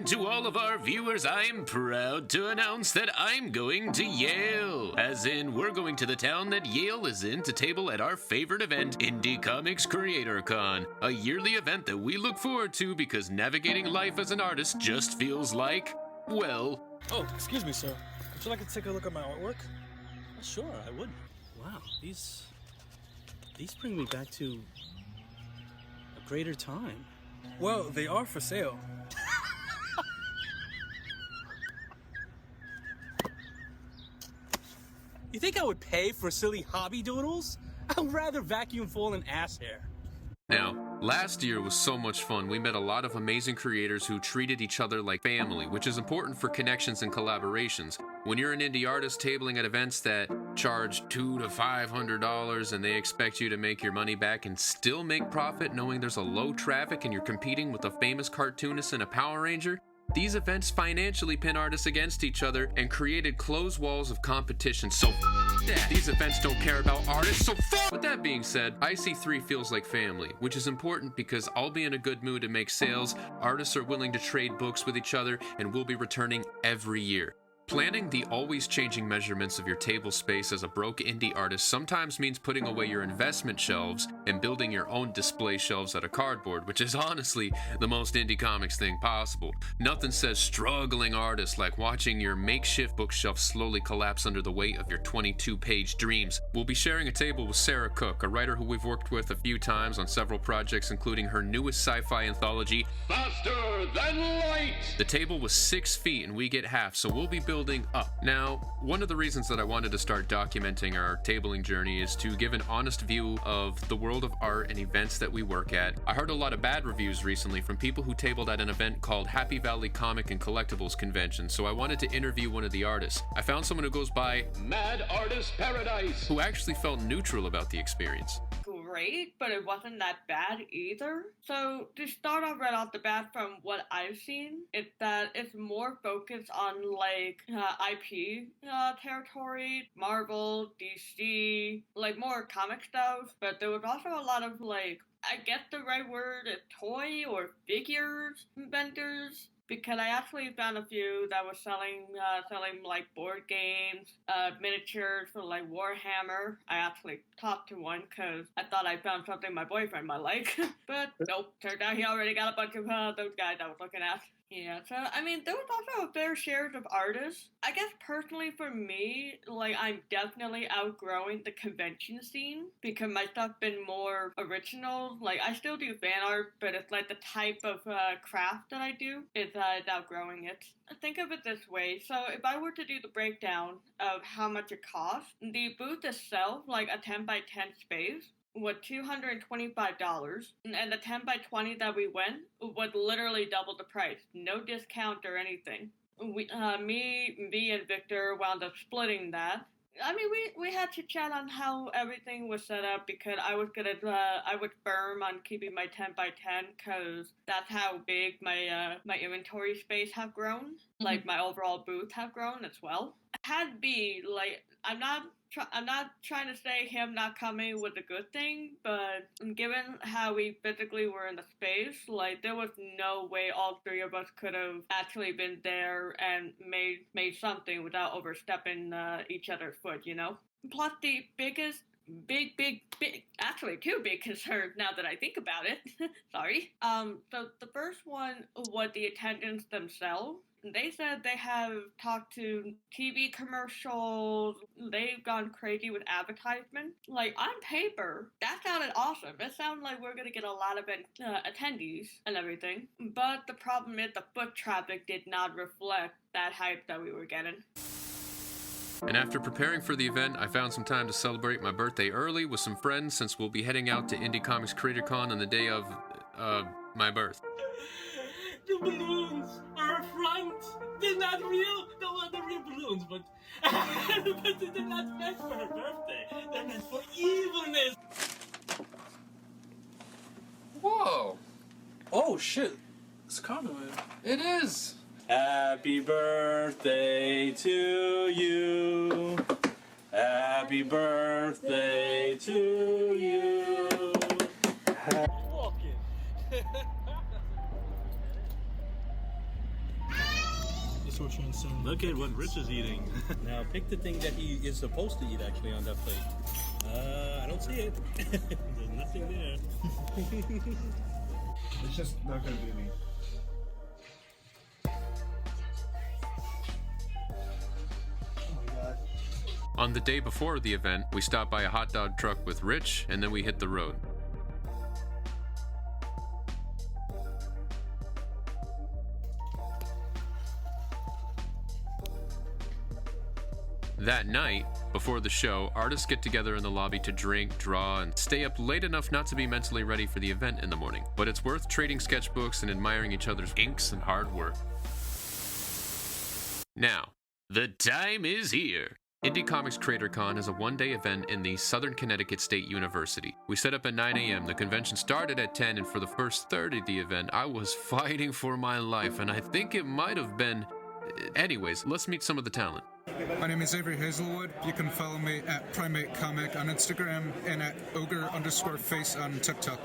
And to all of our viewers, I'm proud to announce that I'm going to Yale. As in, we're going to the town that Yale is in to table at our favorite event, Indie Comics Creator Con. A yearly event that we look forward to because navigating life as an artist just feels like, well... Oh, excuse me, sir. Would you like to take a look at my artwork? Sure, I would. Wow, these bring me back to a greater time. Well, they are for sale. You think I would pay for silly hobby doodles? I'd rather vacuum fallen ass hair. Now, last year was so much fun. We met a lot of amazing creators who treated each other like family, which is important for connections and collaborations. When you're an indie artist tabling at events that charge $200 to $500 and they expect you to make your money back and still make profit knowing there's a low traffic and you're competing with a famous cartoonist and a Power Ranger, these events financially pin artists against each other and created closed walls of competition. So that. These events don't care about artists, so With that being said, IC3 feels like family, which is important because I'll be in a good mood to make sales, artists are willing to trade books with each other, and we'll be returning every year. Planning the always changing measurements of your table space as a broke indie artist sometimes means putting away your investment shelves and building your own display shelves out of cardboard, which is honestly the most indie comics thing possible. Nothing says struggling artist like watching your makeshift bookshelf slowly collapse under the weight of your 22-page dreams. We'll be sharing a table with Sarah Cook, a writer who we've worked with a few times on several projects, including her newest sci-fi anthology, Faster Than Light! The table was 6 feet and we get half, so we'll be building up. Now, one of the reasons that I wanted to start documenting our tabling journey is to give an honest view of the world of art and events that we work at. I heard a lot of bad reviews recently from people who tabled at an event called Happy Valley Comic and Collectibles Convention, so I wanted to interview one of the artists. I found someone who goes by Mad Artist Paradise, who actually felt neutral about the experience. Great, but it wasn't that bad either. So to start off right off the bat from what I've seen, it's that it's more focused on like IP territory, Marvel, DC, like more comic stuff, but there was also a lot of like, I guess the right word is toy or figures vendors. Because I actually found a few that was selling like board games, miniatures for like Warhammer. I actually talked to one because I thought I found something my boyfriend might like. But nope, turned out he already got a bunch of those guys I was looking at. Yeah, so, I mean, there was also a fair share of artists. I guess personally for me, like, I'm definitely outgrowing the convention scene because my stuff's been more original. Like, I still do fan art, but it's like the type of craft that I do is outgrowing it. Think of it this way. So if I were to do the breakdown of how much it costs, the booth itself, like a 10 by 10 space, was $225, and the 10 by 20 that we went was literally double the price. No discount or anything. Me and Victor wound up splitting that. I mean, we had to chat on how everything was set up because I was firm on keeping my 10 by 10 because that's how big my inventory space have grown. Like my overall booth have grown as well. Had be like I'm not trying to say him not coming was a good thing, but given how we physically were in the space, like there was no way all three of us could have actually been there and made something without overstepping each other's foot, you know? Plus the biggest actually two big concerns now that I think about it. Sorry. So the first one was the attendants themselves. They said they have talked to TV commercials. They've gone crazy with advertisements. Like, on paper, that sounded awesome. It sounded like we're going to get a lot of attendees and everything. But the problem is the foot traffic did not reflect that hype that we were getting. And after preparing for the event, I found some time to celebrate my birthday early with some friends since we'll be heading out to Indie Comics Creator Con on the day of, my birth. The balloons are a front. They're not real. No, they're real balloons, but they're not meant for her birthday. They're meant for evilness. Whoa. Oh, shit. It's Carmen. It is. Happy birthday to you. Happy birthday to you. Walking. torture and sin. Look at what Rich is eating. Now pick the thing that he is supposed to eat actually on that plate. I don't see it. There's nothing there. It's just not gonna be me. On the day before the event, we stopped by a hot dog truck with Rich, and then we hit the road. That night, before the show, artists get together in the lobby to drink, draw, and stay up late enough not to be mentally ready for the event in the morning. But it's worth trading sketchbooks and admiring each other's inks and hard work. Now, the time is here. Indie Comics Creator Con is a one-day event in the Southern Connecticut State University. We set up at 9 a.m. The convention started at 10, and for the first third of the event, I was fighting for my life, and I think it might have been... Anyways, let's meet some of the talent. My name is Avery Hazelwood. You can follow me at Primate Comic on Instagram and at ogre_face on TikTok.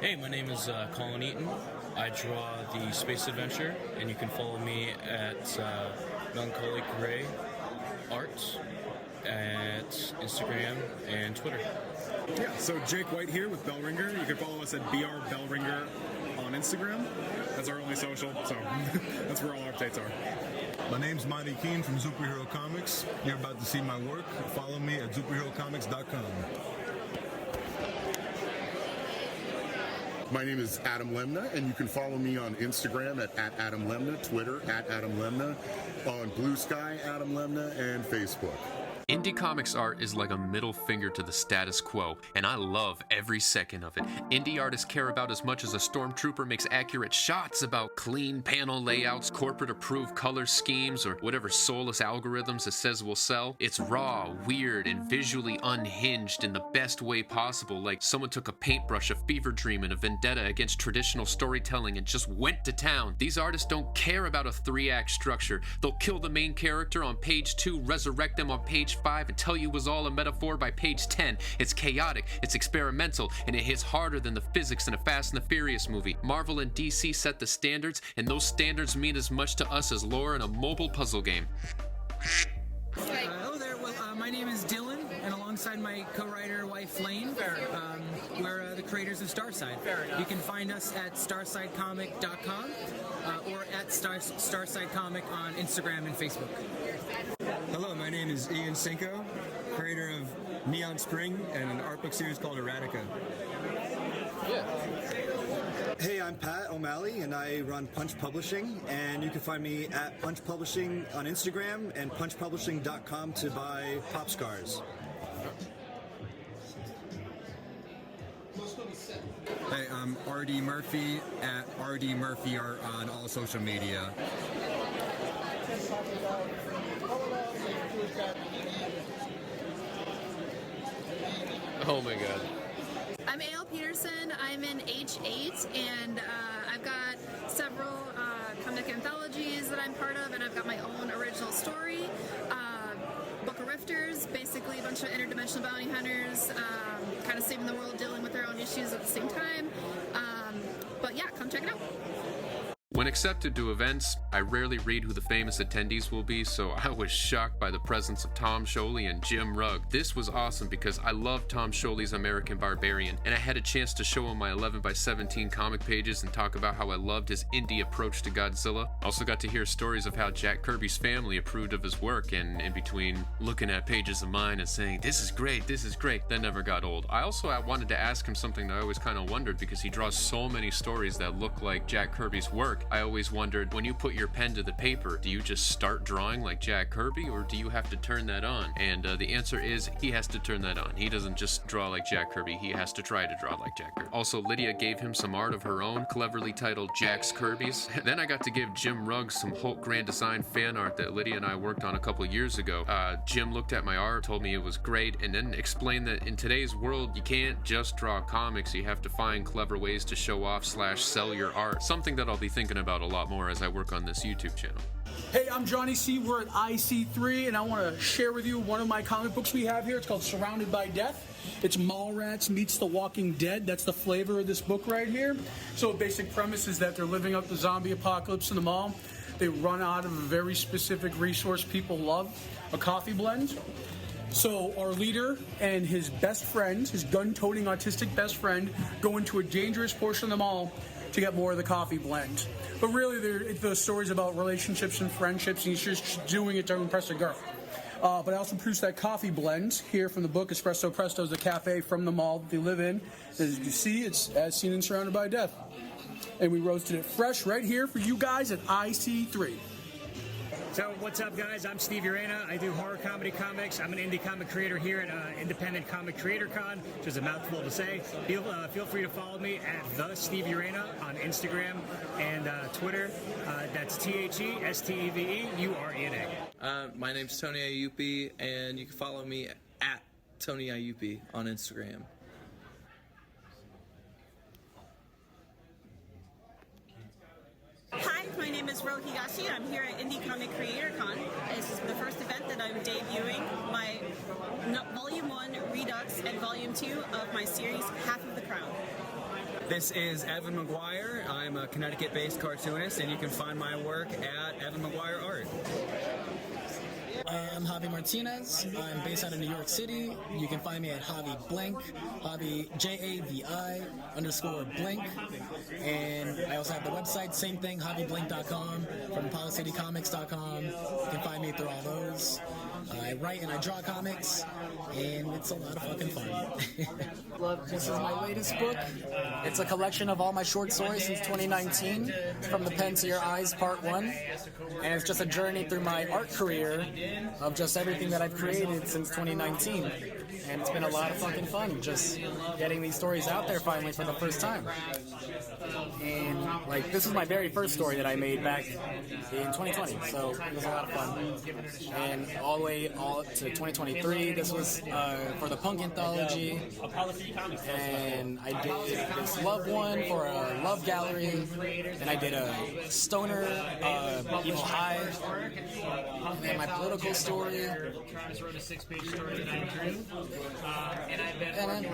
Hey, my name is Colin Eaton. I draw the Space Adventure, and you can follow me at Melancholic Gray Art at Instagram and Twitter. Yeah, so Jake White here with Bellringer. You can follow us at BRBellringer on Instagram. That's our only social, so that's where all our updates are. My name's Monty Keene from Superhero Comics. You're about to see my work. Follow me at superherocomics.com. My name is Adam Lemna, and you can follow me on Instagram at Adam Lemna, Twitter at Adam Lemna, on Blue Sky Adam Lemna, and Facebook. Indie comics art is like a middle finger to the status quo, and I love every second of it. Indie artists care about as much as a stormtrooper makes accurate shots about clean panel layouts, corporate-approved color schemes, or whatever soulless algorithms it says will sell. It's raw, weird, and visually unhinged in the best way possible, like someone took a paintbrush, a fever dream, and a vendetta against traditional storytelling and just went to town. These artists don't care about a 3-act structure. They'll kill the main character on page 2, resurrect them on page 5, and tell you it was all a metaphor by page 10. It's chaotic, it's experimental, and it hits harder than the physics in a Fast and the Furious movie. Marvel and DC set the standards, and those standards mean as much to us as lore in a mobile puzzle game. Hello there. Well, my name is Dylan, and alongside my co-writer wife Lane, we're the creators of Starside. You can find us at starsidecomic.com or at Starsidecomic on Instagram and Facebook. Hello, my name is Ian Cinco, creator of Neon Spring and an art book series called Erotica. Hey, I'm Pat O'Malley, and I run Punch Publishing, and you can find me at Punch Publishing on Instagram and punchpublishing.com to buy pop scars. Hey, I'm RD Murphy at RD Murphy Art on all social media. Oh my god. I'm A.L. Peterson. I'm in H8, and I've got several comic anthologies that I'm part of, and I've got my own original story. Book of Rifters, basically a bunch of interdimensional bounty hunters, kind of saving the world, dealing with their own issues at the same time. But yeah, come check it out. When accepted to events, I rarely read who the famous attendees will be, so I was shocked by the presence of Tom Scioli and Jim Rugg. This was awesome because I love Tom Scioli's American Barbarian, and I had a chance to show him my 11x17 comic pages and talk about how I loved his indie approach to Godzilla. Also got to hear stories of how Jack Kirby's family approved of his work, and in between looking at pages of mine and saying, this is great, that never got old. I wanted to ask him something that I always kind of wondered, because he draws so many stories that look like Jack Kirby's work. I always wondered, when you put your pen to the paper, do you just start drawing like Jack Kirby, or do you have to turn that on? And the answer is, he has to turn that on. He doesn't just draw like Jack Kirby, he has to try to draw like Jack Kirby. Also, Lydia gave him some art of her own, cleverly titled Jack's Kirby's. Then I got to give Jim Rugg some Hulk Grand Design fan art that Lydia and I worked on a couple years ago. Jim looked at my art, told me it was great, and then explained that in today's world, you can't just draw comics, you have to find clever ways to show off / sell your art. Something that I'll be thinking about a lot more as I work on this YouTube channel. Hey, I'm Johnny C. We're at IC3, and I want to share with you one of my comic books we have here. It's called Surrounded by Death. It's Mallrats meets The Walking Dead. That's the flavor of this book right here. So basic premise is that they're living up the zombie apocalypse in the mall. they run out of a very specific resource people love, a coffee blend. So our leader and his best friend, his gun-toting autistic best friend, go into a dangerous portion of the mall to get more of the coffee blend. But really, the story's about relationships and friendships, and he's just doing it to impress a girl. But I also produced that coffee blend here from the book, Espresso Presto is the cafe from the mall that they live in. As you see, it's as seen and surrounded by death. And we roasted it fresh right here for you guys at IC3. So what's up, guys? I'm Steve Urena. I do horror comedy comics. I'm an indie comic creator here at Independent Comic Creator Con, which is a mouthful to say. Feel free to follow me at the Steve Urena on Instagram and Twitter. That's TheSteveUrena. My name's Tony Ayupi, and you can follow me at Tony Ayupi on Instagram. Hi, my name is Ro Higashi. I'm here at Indie Comic Creator Con. This is the first event that I'm debuting my Volume 1 Redux and Volume 2 of my series Half of the Crown. This is Evan McGuire. I'm a Connecticut-based cartoonist, and you can find my work at Evan McGuire Art. I'm Javi Martinez. I'm based out of New York City. You can find me at Javi Blank, Javi JAVI_Blank. And I also have the website, same thing, JaviBlank.com, from PolicityComics.com. You can find me through all those. I write and I draw comics, and it's a lot of fucking fun. This is my latest book. It's a collection of all my short stories since 2019, From the Pen to Your Eyes, Part 1. And it's just a journey through my art career of just everything that I've created since 2019. And it's been a lot of fucking fun just getting these stories out there finally for the first time. And like, this was my very first story that I made back in 2020, so it was a lot of fun. And all the way to 2023, this was for the Punk Anthology, and I did this Love one for a Love Gallery, and I did a Stoner, Evil High, and then my political story, and then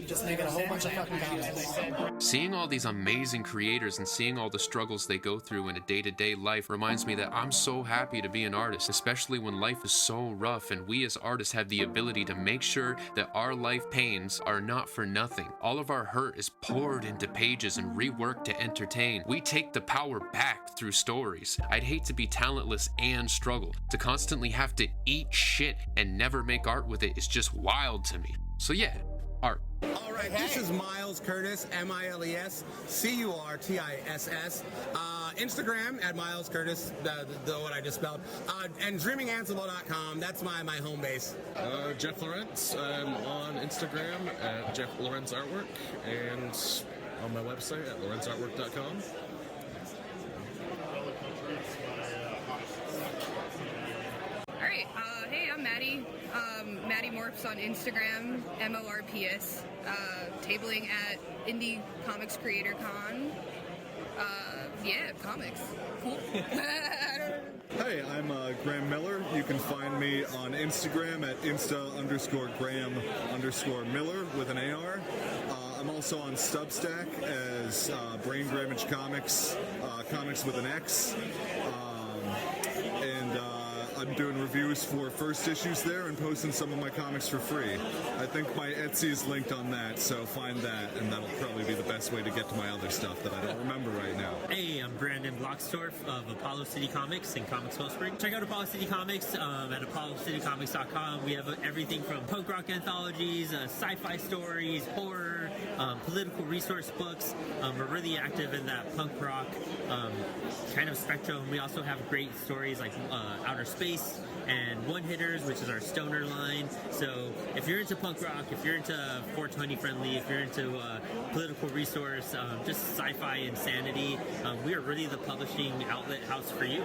just making a whole bunch of fucking comics. Seeing all these amazing creators and seeing all the struggles they go through in a day-to-day life reminds me that I'm so happy to be an artist, especially when life is so rough and we as artists have the ability to make sure that our life pains are not for nothing. All of our hurt is poured into pages and reworked to entertain. We take the power back through stories. I'd hate to be talentless and struggle. To constantly have to eat shit and never make art with it is just wild to me. So yeah, art. All right, this is Miles Curtis, MilesCurtiss. Instagram at Miles Curtis, the what I just spelled, and DreamingAnselmo.com. That's my home base. Jeff Lawrence. I'm on Instagram at Jeff Lawrence Artwork, and on my website at lawrenceartwork.com. Alright, hey, I'm Maddie. Maddie Morphs on Instagram, MORPS. Tabling at Indie Comics Creator Con. Yeah, comics. Cool. Hey, I'm Graham Miller. You can find me on Instagram at insta_Graham_Miller with an AR. I'm also on Substack as Brain Damage Comics, Comics with an X. And I'm doing reviews for first issues there and posting some of my comics for free. I think my Etsy is linked on that, so find that, and that'll probably be the best way to get to my other stuff that I don't remember right now. Hey, I'm Brandon Blocksdorf of Apollo City Comics in Comics Wellspring. Check out Apollo City Comics at ApolloCityComics.com. We have everything from punk rock anthologies, sci-fi stories, horror, political resource books. We're really active in that punk rock kind of spectrum. We also have great stories like Outer Space and One Hitters, which is our stoner line. So if you're into punk rock, if you're into 420 friendly, if you're into political resource, just sci-fi insanity, we are really the publishing outlet house for you.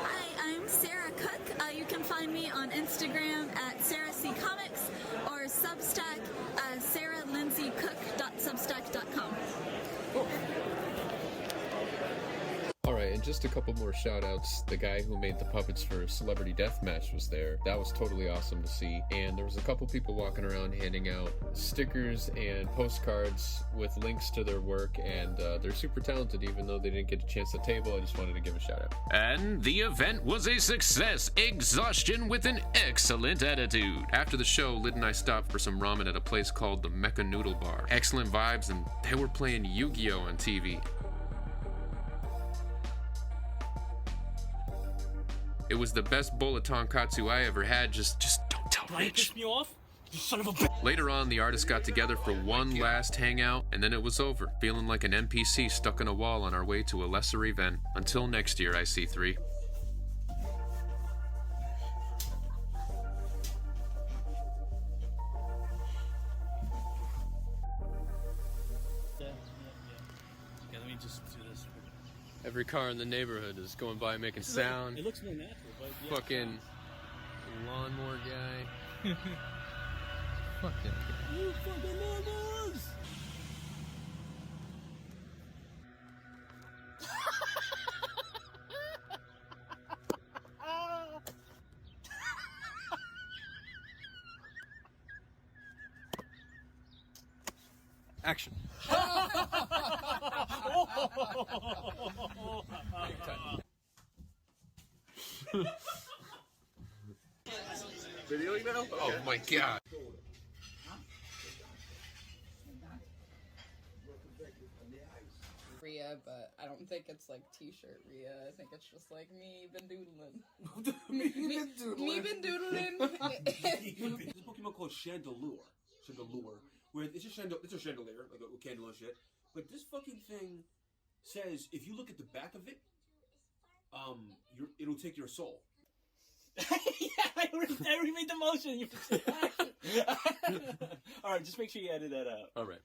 Hi, I'm Sarah Cook. You can find me on Instagram at Sarah C Comics or Substack, SarahLindsayCook.substack.com. Alright, And just a couple more shout-outs. The guy who made the puppets for Celebrity Deathmatch was there. That was totally awesome to see. And there was a couple people walking around handing out stickers and postcards with links to their work, and they're super talented even though they didn't get a chance to table. I just wanted to give a shout-out. And the event was a success. Exhaustion with an excellent attitude. After the show, Lid and I stopped for some ramen at a place called the Mecha Noodle Bar. Excellent vibes, and they were playing Yu-Gi-Oh! On TV. It was the best bowl of tonkatsu I ever had. Just don't tell Rich. Piss me off? You son of a bitch. Later on, the artists got together for one last hangout, and then it was over, feeling like an NPC stuck in a wall on our way to a lesser event. Until next year, IC3. Okay, let me just do this. Every car in the neighborhood is going by making sound. It looks more natural, but yeah. Fucking lawnmower guy. Fucking. You fucking lawnmowers! Action. Videoing now? Oh my god. Rhea, but I don't think it's like t-shirt Rhea. I think it's just like me been doodling. me been doodling. There's a Pokemon called Chandelure, where it's a chandelier, like a candle and shit. But this fucking thing says if you look at the back of it, it'll take your soul. Yeah, I already made the motion. You All right, just make sure you edit that out. All right.